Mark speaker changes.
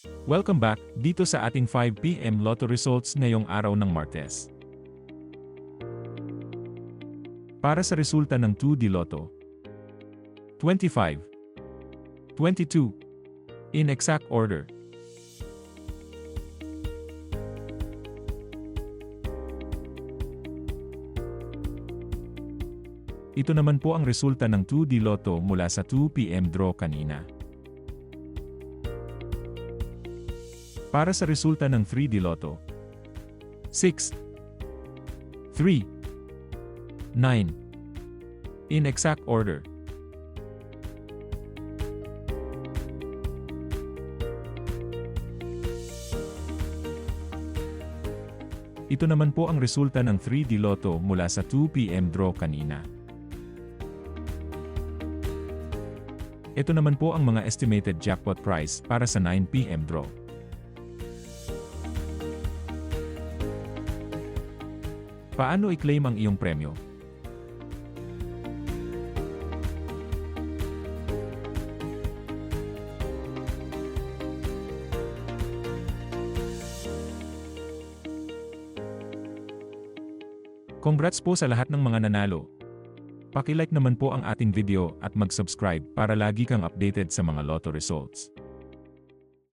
Speaker 1: Welcome back dito sa ating 5 PM Lotto results ngayong araw ng Martes. Para sa resulta ng 2D Lotto, 25, 22, in exact order. Ito naman po ang resulta ng 2D Lotto mula sa 2 PM draw kanina. Para sa resulta ng 3D Lotto, 6, 3, 9, in exact order. Ito naman po ang resulta ng 3D Lotto mula sa 2 PM draw kanina. Ito naman po ang mga estimated jackpot price para sa 9 PM draw. Paano i-claim ang iyong premyo? Congrats po sa lahat ng mga nanalo. Paki-like naman po ang ating video at mag-subscribe para lagi kang updated sa mga lotto results.